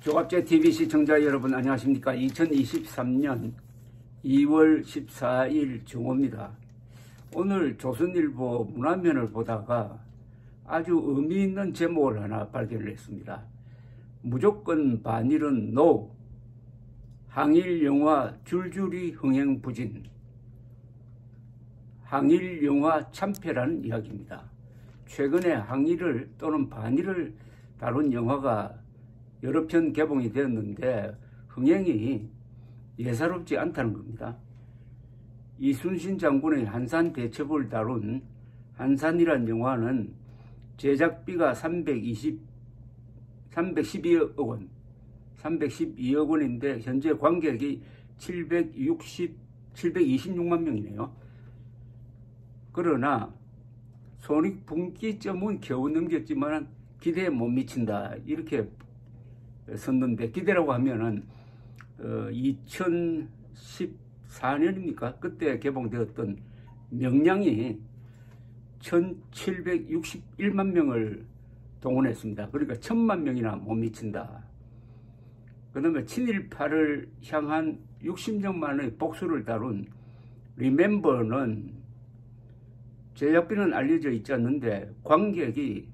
조갑제TV 시청자 여러분 안녕하십니까. 2023년 2월 14일 중호입니다. 오늘 조선일보 문화면을 보다가 아주 의미 있는 제목을 하나 발견을 했습니다. 무조건 반일은 NO, 항일 영화 줄줄이 흥행 부진, 항일 영화 참패라는 이야기입니다. 최근에 항일을 또는 반일을 다룬 영화가 여러 편 개봉이 되었는데 흥행이 예사롭지 않다는 겁니다. 이순신 장군의 한산 대첩을 다룬 한산이란 영화는 제작비가 312억 원인데 현재 관객이 726만 명이네요. 그러나 손익분기점은 겨우 넘겼지만 기대에 못 미친다 이렇게 썼는데, 기대라고 하면은 2014년입니까? 그때 개봉되었던 명량이 1761만 명을 동원했습니다. 그러니까 1000만 명이나 못 미친다. 그 다음에 친일파를 향한 60년만의 복수를 다룬 리멤버는 제작비는 알려져 있지 않는데 관객이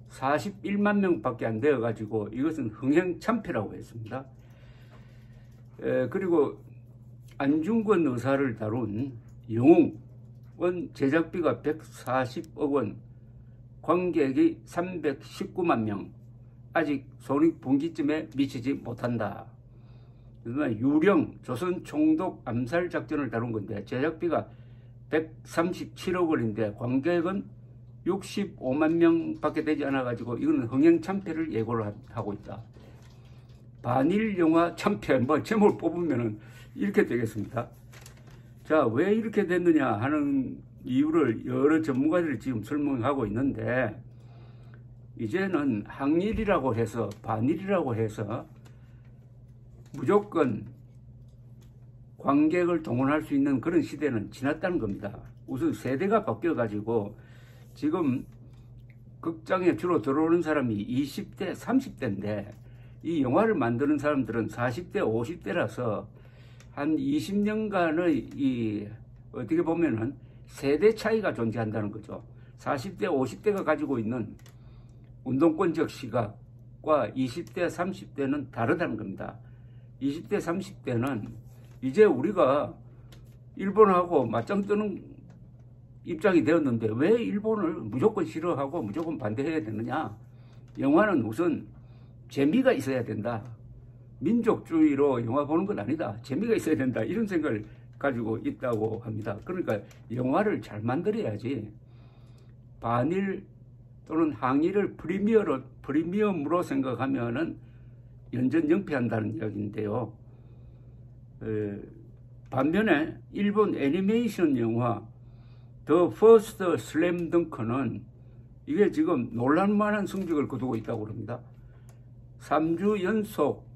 41만 명밖에 안 되어가지고 이것은 흥행 참패라고 했습니다. 그리고 안중근 의사를 다룬 영웅은 제작비가 140억 원, 관객이 319만 명, 아직 손익분기점에 미치지 못한다. 그다음에 유령, 조선 총독 암살 작전을 다룬 건데 제작비가 137억 원인데 관객은 65만 명밖에 되지 않아가지고 이거는 흥행 참패를 예고를 하고 있다. 반일 영화 참패, 제목을 뽑으면은 이렇게 되겠습니다. 자, 왜 이렇게 됐느냐 하는 이유를 여러 전문가들이 지금 설명하고 있는데, 이제는 항일이라고 해서 반일이라고 해서 무조건 관객을 동원할 수 있는 그런 시대는 지났다는 겁니다. 우선 세대가 바뀌어가지고 지금 극장에 주로 들어오는 사람이 20대, 30대인데 이 영화를 만드는 사람들은 40대, 50대라서 한 20년간의 어떻게 보면은 세대 차이가 존재한다는 거죠. 40대, 50대가 가지고 있는 운동권적 시각과 20대, 30대는 다르다는 겁니다. 20대, 30대는 이제 우리가 일본하고 맞짱 뜨는 입장이 되었는데 왜 일본을 무조건 싫어하고 무조건 반대해야 되느냐? 영화는 우선 재미가 있어야 된다. 민족주의로 영화 보는 건 아니다. 재미가 있어야 된다. 이런 생각을 가지고 있다고 합니다. 그러니까 영화를 잘 만들어야지 반일 또는 항일을 프리미엄으로 생각하면은 연전연패한다는 이야기인데요. 반면에 일본 애니메이션 영화 더 퍼스트 슬램 덩크는 이게 지금 놀랄만한 성적을 거두고 있다고 합니다. 3주 연속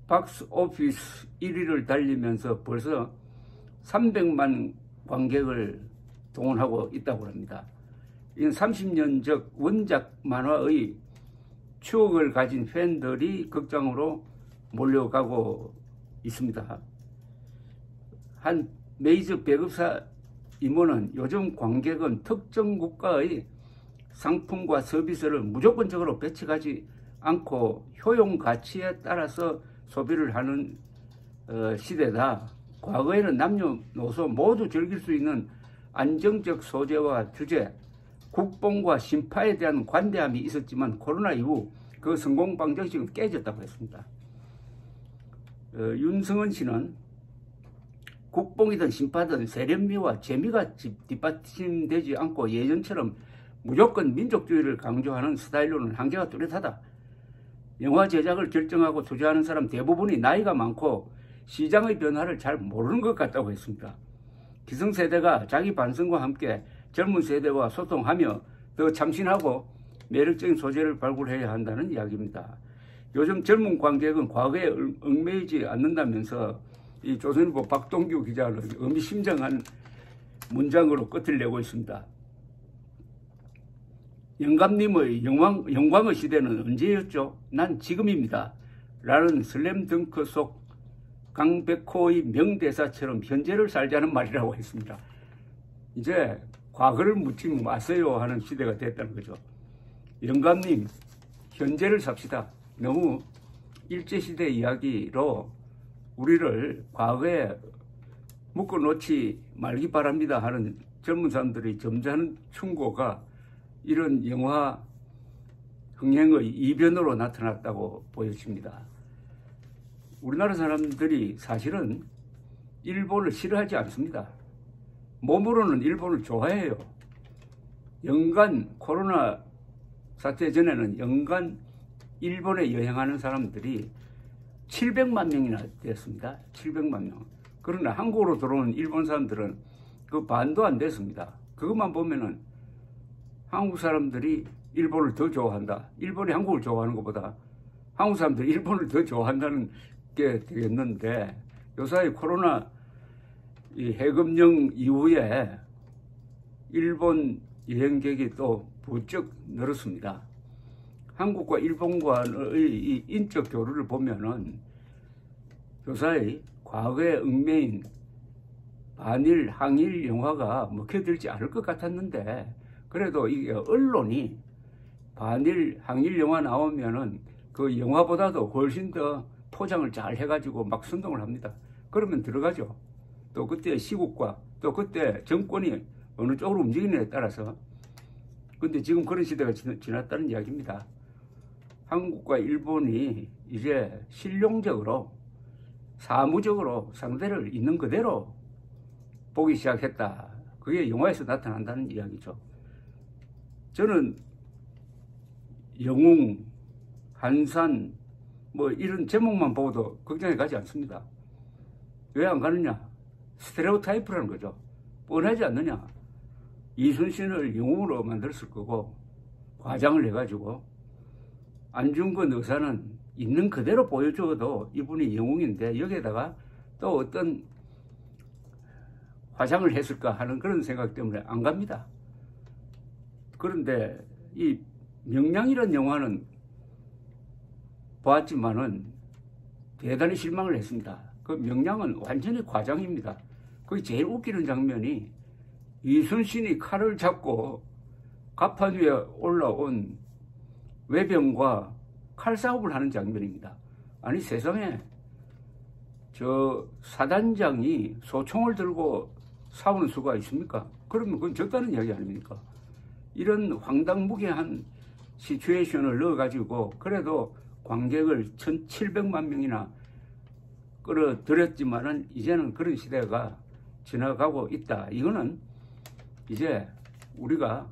박스 오피스 1위를 달리면서 벌써 300만 관객을 동원하고 있다고 합니다. 이건 30년 전 원작 만화의 추억을 가진 팬들이 극장으로 몰려가고 있습니다. 한 메이저 배급사 임원은 요즘 관객은 특정 국가의 상품과 서비스를 무조건적으로 배척하지 않고 효용 가치에 따라서 소비를 하는 시대다. 과거에는 남녀노소 모두 즐길 수 있는 안정적 소재와 주제, 국뽕과 신파에 대한 관대함이 있었지만 코로나 이후 그 성공 방정식은 깨졌다고 했습니다. 윤성은 씨는 국뽕이든 신파든 세련미와 재미가 뒷받침되지 않고 예전처럼 무조건 민족주의를 강조하는 스타일로는 한계가 뚜렷하다. 영화 제작을 결정하고 투자하는 사람 대부분이 나이가 많고 시장의 변화를 잘 모르는 것 같다고 했습니다. 기성세대가 자기 반성과 함께 젊은 세대와 소통하며 더 참신하고 매력적인 소재를 발굴해야 한다는 이야기입니다. 요즘 젊은 관객은 과거에 얽매이지 않는다면서 이 조선일보 박동규 기자는 의미심장한 문장으로 끝을 내고 있습니다. 영감님의 영광의 시대는 언제였죠? 난 지금입니다. 라는 슬램덩크 속 강백호의 명대사처럼 현재를 살자는 말이라고 했습니다. 이제 과거를 묻지 마세요 하는 시대가 됐다는 거죠. 영감님, 현재를 삽시다. 너무 일제시대 이야기로 우리를 과거에 묶어놓지 말기 바랍니다 하는 젊은 사람들이 점잖은 충고가 이런 영화 흥행의 이변으로 나타났다고 보여집니다. 우리나라 사람들이 사실은 일본을 싫어하지 않습니다. 몸으로는 일본을 좋아해요. 연간 코로나 사태 전에는 연간 일본에 여행하는 사람들이 700만 명이나 됐습니다. 700만 명. 그러나 한국으로 들어오는 일본 사람들은 그 반도 안 됐습니다. 그것만 보면은 한국 사람들이 일본을 더 좋아한다. 일본이 한국을 좋아하는 것보다 한국 사람들이 일본을 더 좋아한다는 게 되겠는데, 요사이 코로나 이 해금령 이후에 일본 여행객이 또 부쩍 늘었습니다. 한국과 일본과의 이 인적 교류를 보면은 요사이 과거의 얽매인 반일, 항일 영화가 먹혀들지 않을 것 같았는데, 그래도 이게 언론이 반일, 항일 영화 나오면은 그 영화보다도 훨씬 더 포장을 잘 해가지고 막 선동을 합니다. 그러면 들어가죠. 또 그때 시국과 또 그때 정권이 어느 쪽으로 움직이느냐에 따라서. 근데 지금 그런 시대가 지났다는 이야기입니다. 한국과 일본이 이제 실용적으로, 사무적으로 상대를 있는 그대로 보기 시작했다. 그게 영화에서 나타난다는 이야기죠. 저는 영웅, 한산, 뭐 이런 제목만 보고도 걱정해 가지 않습니다. 왜 안 가느냐? 스테레오타이프라는 거죠. 뻔하지 않느냐? 이순신을 영웅으로 만들었을 거고 과장을 해가지고 안중근 의사는 있는 그대로 보여줘도 이분이 영웅인데 여기에다가 또 어떤 화장을 했을까 하는 그런 생각 때문에 안 갑니다. 그런데 이 명량이라는 영화는 보았지만은 대단히 실망을 했습니다. 그 명량은 완전히 과장입니다. 거기 제일 웃기는 장면이 이순신이 칼을 잡고 갑판 위에 올라온 외병과 칼싸움을 하는 장면입니다. 아니 세상에 저 사단장이 소총을 들고 싸우는 수가 있습니까? 그러면 그건 적다는 이야기 아닙니까? 이런 황당무계한 시츄에이션을 넣어가지고 그래도 관객을 1700만 명이나 끌어들였지만은 이제는 그런 시대가 지나가고 있다. 이거는 이제 우리가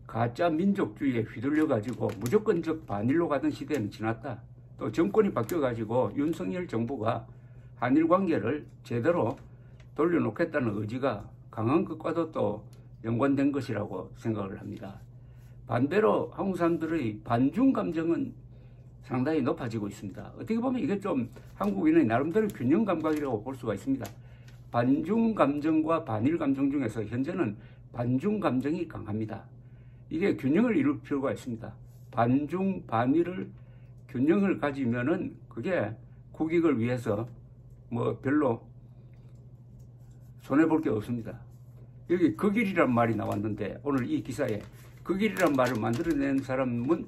가짜 민족주의에 휘둘려가지고 무조건적 반일로 가던 시대는 지났다. 또 정권이 바뀌어가지고 윤석열 정부가 한일 관계를 제대로 돌려놓겠다는 의지가 강한 것과도 또 연관된 것이라고 생각을 합니다. 반대로 한국 사람들의 반중 감정은 상당히 높아지고 있습니다. 어떻게 보면 이게 좀 한국인의 나름대로 균형 감각이라고 볼 수가 있습니다. 반중 감정과 반일 감정 중에서 현재는 반중 감정이 강합니다. 이게 균형을 이룰 필요가 있습니다. 반중, 반일을 균형을 가지면은 그게 국익을 위해서 뭐 별로 손해볼 게 없습니다. 여기 그 길이란 말이 나왔는데 오늘 이 기사에 그 길이란 말을 만들어낸 사람은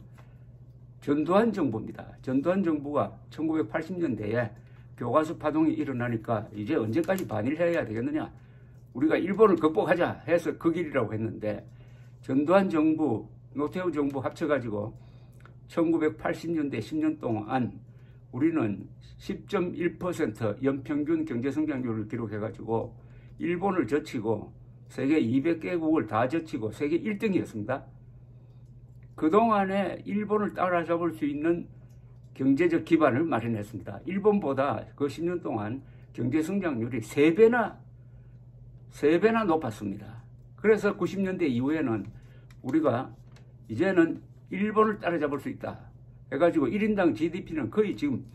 전두환 정부입니다. 전두환 정부가 1980년대에 교과서 파동이 일어나니까 이제 언제까지 반일해야 되겠느냐, 우리가 일본을 극복하자 해서 그 길이라고 했는데 전두환 정부, 노태우 정부 합쳐가지고 1980년대 10년 동안 우리는 10.1% 연평균 경제성장률을 기록해가지고 일본을 젖히고 세계 200개국을 다 젖히고 세계 1등이었습니다. 그동안에 일본을 따라잡을 수 있는 경제적 기반을 마련했습니다. 일본보다 그 10년 동안 경제성장률이 3배나 높았습니다. 그래서 90년대 이후에는 우리가 이제는 일본을 따라잡을 수 있다 해가지고 1인당 GDP는 거의 지금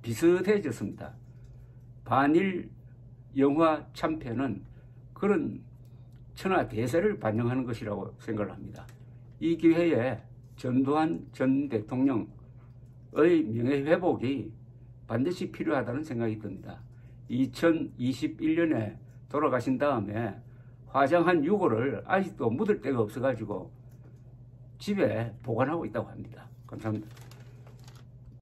비슷해졌습니다. 반일 영화 참패는 그런 천하대세를 반영하는 것이라고 생각을 합니다. 이 기회에 전두환 전 대통령의 명예회복이 반드시 필요하다는 생각이 듭니다. 2021년에 돌아가신 다음에 화장한 유골을 아직도 묻을 데가 없어가지고 집에 보관하고 있다고 합니다. 감사합니다.